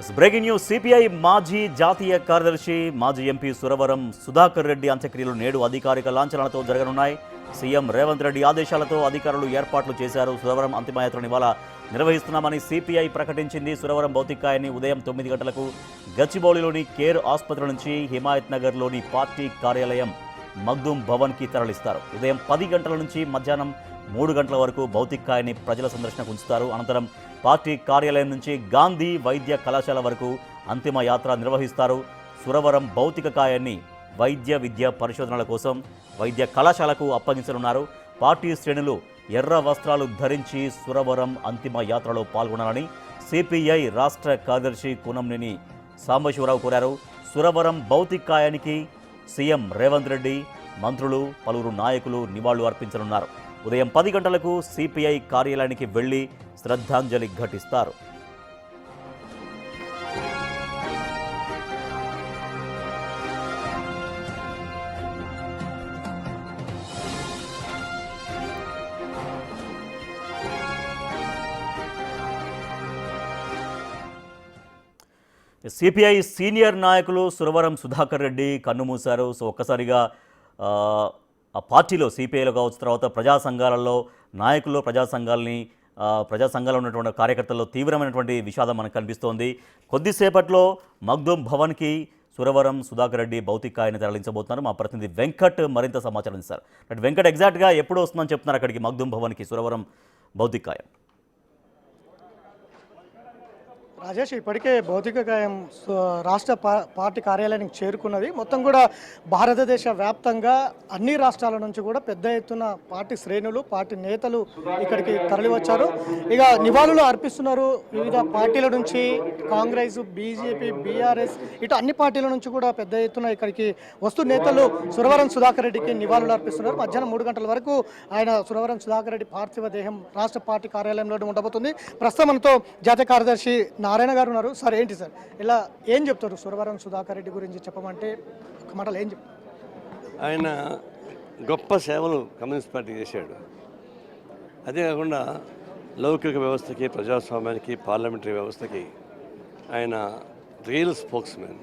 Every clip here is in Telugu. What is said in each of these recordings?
Breaking news. సిపిఐ మాజీ జాతీయ కార్యదర్శి మాజీ ఎంపీ సురవరం సుధాకర్ రెడ్డి అంత్యక్రియలు నేడు అధికారిక లాంఛనాలతో జరగనున్నాయి. సీఎం రేవంత్ రెడ్డి ఆదేశాలతో అధికారులు ఏర్పాట్లు చేశారు. సురవరం అంతిమయాత్రను ఇవాళ నిర్వహిస్తున్నామని సిపిఐ ప్రకటించింది. సురవరం భౌతికాయాన్ని ఉదయం 9 గంటలకు గచ్చిబౌలిలోని కేర్ ఆసుపత్రి నుంచి హిమాయత్ నగర్లోని పార్టీ కార్యాలయం మగ్దూమ్ భవన్కి తరలిస్తారు. ఉదయం 10 గంటల నుంచి మధ్యాహ్నం 3 గంటల వరకు భౌతికాయాన్ని ప్రజల సందర్శనకు ఉంచుతారు. అనంతరం పార్టీ కార్యాలయం నుంచి గాంధీ వైద్య కళాశాల వరకు అంతిమ యాత్ర నిర్వహిస్తారు. సురవరం భౌతిక కాయాన్ని వైద్య విద్య పరిశోధనల కోసం వైద్య కళాశాలకు అప్పగించనున్నారు. పార్టీ శ్రేణులు ఎర్ర వస్త్రాలు ధరించి సురవరం అంతిమ యాత్రలో పాల్గొనాలని సిపిఐ రాష్ట్ర కార్యదర్శి కూనంనేని సాంబశివరావు కోరారు. సురవరం భౌతిక కాయానికి సీఎం రేవంత్ రెడ్డి, మంత్రులు, పలువురు నాయకులు నివాళులు అర్పించనున్నారు. ఉదయం 10 గంటలకు సిపిఐ కార్యాలయానికి వెళ్లి శ్రద్ధాంజలి ఘటిస్తారు. సిపిఐ సీనియర్ నాయకులు సురవరం సుధాకర్ రెడ్డి కన్నుమూశారు. సో ఒక్కసారిగా ఆ పార్టీలో సిపిఐలో కావచ్చు, తర్వాత ప్రజా సంఘాలలో నాయకుల్లో ప్రజా సంఘాలలో ఉన్నటువంటి కార్యకర్తల్లో తీవ్రమైనటువంటి విషాదం మనకు కనిపిస్తోంది. కొద్దిసేపట్లో మగ్దూమ్ భవన్కి సురవరం సుధాకర్ రెడ్డి భౌతికాయాన్ని తరలించబోతున్నారు. మా ప్రతినిధి వెంకట్ మరింత సమాచారం ఇస్తారు. వెంకట్, ఎగ్జాక్ట్గా ఎప్పుడు వస్తుందని చెప్తున్నారు అక్కడికి మగ్దూమ్ భవన్కి సురవరం భౌతికాయం? రాజేష్, ఇప్పటికే భౌతిక కాయం రాష్ట్ర పార్టీ కార్యాలయానికి చేరుకున్నది. మొత్తం కూడా భారతదేశ వ్యాప్తంగా అన్ని రాష్ట్రాల నుంచి కూడా పెద్ద ఎత్తున పార్టీ శ్రేణులు, పార్టీ నేతలు ఇక్కడికి తరలివచ్చారు. ఇక నివాళులు అర్పిస్తున్నారు. వివిధ పార్టీల నుంచి కాంగ్రెస్, బీజేపీ, బీఆర్ఎస్ ఇటు అన్ని పార్టీల నుంచి కూడా పెద్ద ఎత్తున ఇక్కడికి వస్తూ నేతలు సురవరం సుధాకర్ రెడ్డికి నివాళులు అర్పిస్తున్నారు. మధ్యాహ్నం 3 గంటల వరకు ఆయన సురవరం సుధాకర్ రెడ్డి పార్థివ దేహం రాష్ట్ర పార్టీ కార్యాలయంలో ఉండబోతుంది. ప్రస్తుతం మనతో జాతీయ కార్యదర్శి నారాయణ గారు ఉన్నారు. సార్, ఏంటి సార్ ఇలా ఏం చెప్తారు సురవరం సుధాకర్ రెడ్డి గురించి చెప్పమంటే ఒక మాటలు ఏం చెప్తారు? ఆయన గొప్ప సేవలు కమ్యూనిస్ట్ పార్టీ చేశాడు. అదే కాకుండా లౌకిక వ్యవస్థకి, ప్రజాస్వామ్యానికి, పార్లమెంటరీ వ్యవస్థకి ఆయన రియల్ స్పోక్స్ మ్యాన్.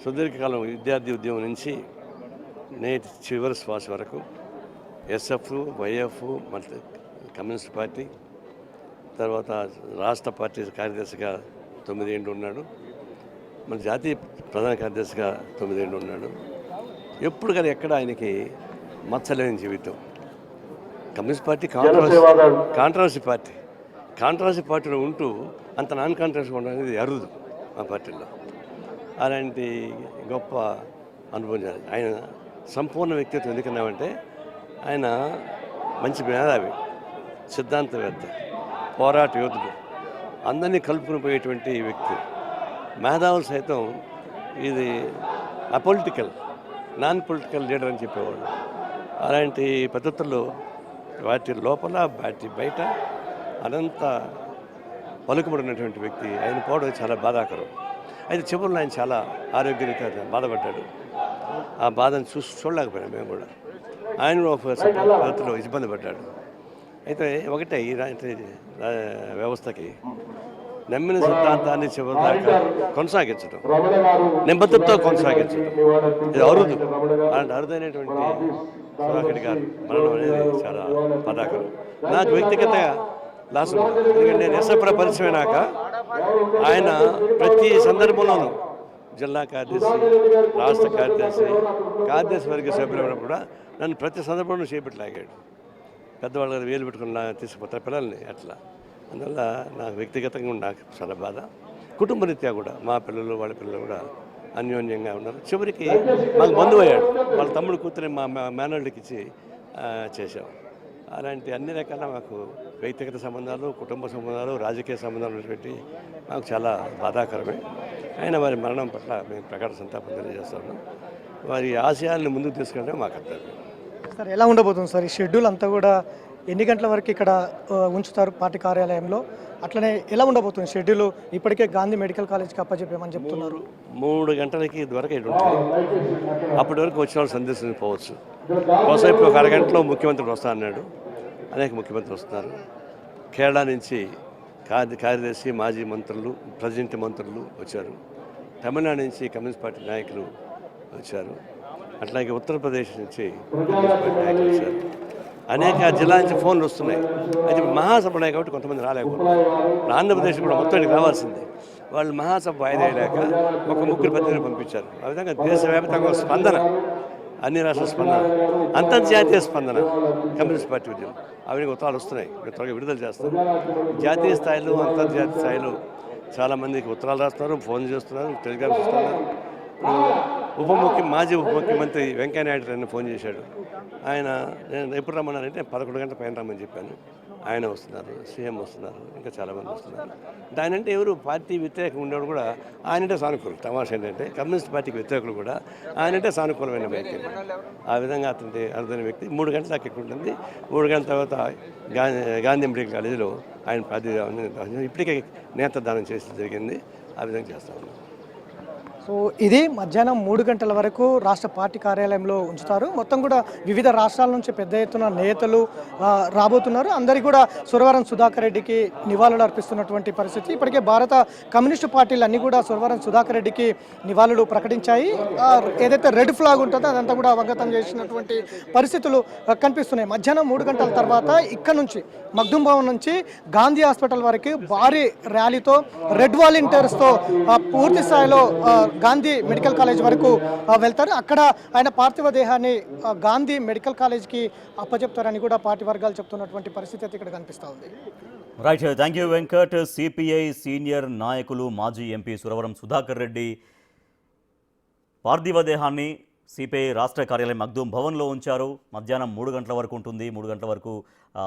సుదీర్ఘకాలం విద్యార్థి ఉద్యమం నుంచి నేటి చివరి శ్వాస వరకు ఎస్ఎఫ్, వైఎఫ్, మళ్ళీ కమ్యూనిస్ట్ పార్టీ, తర్వాత రాష్ట్ర పార్టీ కార్యదర్శిగా 9 ఏళ్ళు ఉన్నాడు. మన జాతీయ ప్రధాన కార్యదర్శిగా 9 ఏళ్ళు ఉన్నాడు. ఎప్పుడు కానీ ఎక్కడ ఆయనకి మచ్చలేని జీవితం. కమ్యూనిస్ట్ పార్టీ కాంట్రవర్సీ పార్టీలో ఉంటూ అంత నాన్ కాంట్రవర్సీ ఉండడం అనేది అరుదు ఆ పార్టీలో. అలాంటి గొప్ప అనుభవం. ఆయన సంపూర్ణ వ్యక్తిత్వం ఎందుకన్నామంటే ఆయన మంచి మేధావి, సిద్ధాంతవేత్త, పోరాట యోధుడు, అందరినీ కలుపుకుని పోయేటువంటి వ్యక్తి. మేధావులు సైతం ఇది అపొలిటికల్, నాన్ పొలిటికల్ లీడర్ అని చెప్పేవాడు. అలాంటి పద్ధతుల్లో వాటి లోపల వాటి బయట అనంత పలుకుబడినటువంటి వ్యక్తి. ఆయన పోవడం చాలా బాధాకరం. అయితే చివరిలో ఆయన చాలా ఆరోగ్యరీత్యా బాధపడ్డాడు. ఆ బాధను చూడలేకపోయాం మేము కూడా. ఆయన ఒక పద్ధతిలో ఇబ్బంది పడ్డాడు. అయితే ఒకటే ఈ వ్యవస్థకి నమ్మిన సిద్ధాంతాన్ని చివరిదాకా కొనసాగించడం, నిబద్ధతతో కొనసాగించడం ఇది అరుదు. అలాంటి అరుదైనటువంటి సుధాకర్ గారు మరణం అనేది చాలా బాధాకరం. నాకు వ్యక్తిగతంగా లాస్. ఎందుకంటే నేను ఎస్ఎఫ్లో పరిచయమైనాక ఆయన ప్రతి సందర్భంలోనూ జిల్లా కార్యదర్శి, రాష్ట్ర కార్యదర్శి వర్గ సభ్యులు కూడా నన్ను ప్రతి సందర్భంలో చేపట్టలాగాడు. పెద్దవాళ్ళ వేలు పెట్టుకుని తీసుకుపోతారు పిల్లల్ని అట్లా. అందువల్ల నాకు వ్యక్తిగతంగా నాకు చాలా బాధ. కుటుంబ రీత్యా కూడా మా పిల్లలు, వాళ్ళ పిల్లలు కూడా అన్యోన్యంగా ఉన్నారు. చివరికి మాకు బంధువు అయ్యాడు. వాళ్ళ తమ్ముడు కూతురి మా మేనల్డ్కి ఇచ్చి చేశాం. అలాంటి అన్ని రకాల మాకు వ్యక్తిగత సంబంధాలు, కుటుంబ సంబంధాలు, రాజకీయ సంబంధాలు ఉన్నటువంటి మాకు చాలా బాధాకరమే. అయినా వారి మరణం పట్ల మేము ప్రగాఢ సంతాపం తెలియజేస్తున్నాం. వారి ఆశయాలను ముందుకు తీసుకెళ్ళడం మా కర్తవ్యం. సార్, ఎలా ఉండబోతుంది సార్ ఈ షెడ్యూల్ అంతా కూడా? ఎన్ని గంటల వరకు ఇక్కడ ఉంచుతారు పార్టీ కార్యాలయంలో? అట్లనే ఎలా ఉండబోతుంది షెడ్యూల్? ఇప్పటికే గాంధీ మెడికల్ కాలేజ్కి అప్పచెప్పామని చెప్తున్నారు. 3 గంటలకి ఇదివరకు ఇక్కడ ఉంటుంది. అప్పటి వరకు వచ్చిన వాళ్ళు సందేశించకపోవచ్చు. బహుశా ఇప్పుడు ఒక అరగంటలో ముఖ్యమంత్రి వస్తా అన్నాడు. అనేక ముఖ్యమంత్రులు వస్తున్నారు. కేరళ నుంచి కార్యదర్శి మాజీ మంత్రులు ప్రజెంట్ మంత్రులు వచ్చారు. తమిళనాడు నుంచి కమ్యూనిస్ట్ పార్టీ నాయకులు వచ్చారు. అట్లాగే ఉత్తరప్రదేశ్ నుంచి కమ్యూనిస్ట్ పార్టీ నాయకులు వచ్చారు. అనేక జిల్లా నుంచి ఫోన్లు వస్తున్నాయి. అయితే మహాసభ ఉన్నాయి కాబట్టి కొంతమంది రాలేకపోతున్నారు. ఆంధ్రప్రదేశ్ కూడా మొత్తానికి రావాల్సిందే. వాళ్ళు మహాసభ వాయిదా అయ్యాక ఒక ముగ్గురు ప్రతినిధులు పంపించారు. ఆ విధంగా దేశవ్యాప్తంగా స్పందన, అన్ని రాష్ట్రాల స్పందన, అంతర్జాతీయ స్పందన కమ్యూనిస్ట్ పార్టీ ఉద్యమం అవి ఉత్తరాలు వస్తున్నాయి. త్వరగా విడుదల చేస్తారు. జాతీయ స్థాయిలో అంతర్జాతీయ స్థాయిలో చాలామందికి ఉత్తరాలు రాస్తున్నారు, ఫోన్ చేస్తున్నారు, టెలిగ్రామ్స్ ఇస్తున్నారు. మాజీ ఉప ముఖ్యమంత్రి వెంకయ్యనాయుడు గారిని ఫోన్ చేశాడు. ఆయన నేను ఎప్పుడు రమ్మన్నారంటే 11 గంటల పైన రమ్మని చెప్పాను. ఆయన వస్తున్నారు, సీఎం వస్తున్నారు, ఇంకా చాలామంది వస్తున్నారు. దానంటే ఎవరు పార్టీ వ్యతిరేకం ఉండేవాడు కూడా ఆయనంటే సానుకూలం. తమాషా ఏంటంటే కమ్యూనిస్ట్ పార్టీకి వ్యతిరేకులు కూడా ఆయనంటే సానుకూలమైన వ్యక్తి. ఆ విధంగా అతని అర్థమైన వ్యక్తి 3 గంటల దాకా ఎక్కువ ఉంటుంది. 3 గంటల తర్వాత గాంధీ మెడికల్ కాలేజీలో ఆయన ఇప్పటికే నేత్రదానం చేసి జరిగింది. ఆ విధంగా చేస్తా ఉన్నాం. సో ఇది మధ్యాహ్నం 3 గంటల వరకు రాష్ట్ర పార్టీ కార్యాలయంలో ఉంచుతారు. మొత్తం కూడా వివిధ రాష్ట్రాల నుంచి పెద్ద ఎత్తున నేతలు రాబోతున్నారు. అందరికీ కూడా సురవరం సుధాకర్ రెడ్డికి నివాళులు అర్పిస్తున్నటువంటి పరిస్థితి. ఇప్పటికే భారత కమ్యూనిస్టు పార్టీలు అన్నీ కూడా సురవరం సుధాకర్ రెడ్డికి నివాళులు ప్రకటించాయి. ఏదైతే రెడ్ ఫ్లాగ్ ఉంటుందో అదంతా కూడా అవగతం చేసినటువంటి పరిస్థితులు కనిపిస్తున్నాయి. మధ్యాహ్నం 3 గంటల తర్వాత ఇక్కడ నుంచి మగ్దుం భవన్ నుంచి గాంధీ హాస్పిటల్ వరకు భారీ ర్యాలీతో రెడ్ వాలంటీర్స్తో పూర్తి స్థాయిలో గాంధీ మెడికల్ కాలేజ్ వరకు వెళ్తారు. అక్కడ ఆయన పార్థివ దేహాన్ని గాంధీ మెడికల్ కాలేజ్కి అప్పచెప్తారని కూడా పార్టీ వర్గాలు చెప్తున్నటువంటి పరిస్థితి అయితే ఇక్కడ కనిపిస్తూ ఉంది. Right, thank you Venkat. CPI senior నాయకులు మాజీ ఎంపీ సురవరం సుధాకర్ రెడ్డి పార్థివ దేహాన్ని సిపిఐ రాష్ట్ర కార్యాలయం మగ్దూం భవన్లో ఉంచారు. మధ్యాహ్నం 3 గంటల వరకు ఉంటుంది. 3 గంటల వరకు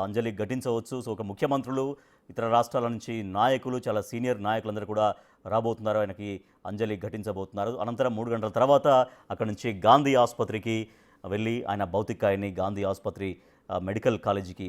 అంజలి ఘటించవచ్చు. సో ఒక ముఖ్యమంత్రులు, ఇతర రాష్ట్రాల నుంచి నాయకులు, చాలా సీనియర్ నాయకులందరూ కూడా రాబోతున్నారు, ఆయనకి అంజలి ఘటించబోతున్నారు. అనంతరం 3 గంటల తర్వాత అక్కడి నుంచి గాంధీ ఆసుపత్రికి వెళ్ళి ఆయన భౌతికాయాన్ని గాంధీ ఆసుపత్రి మెడికల్ కాలేజీకి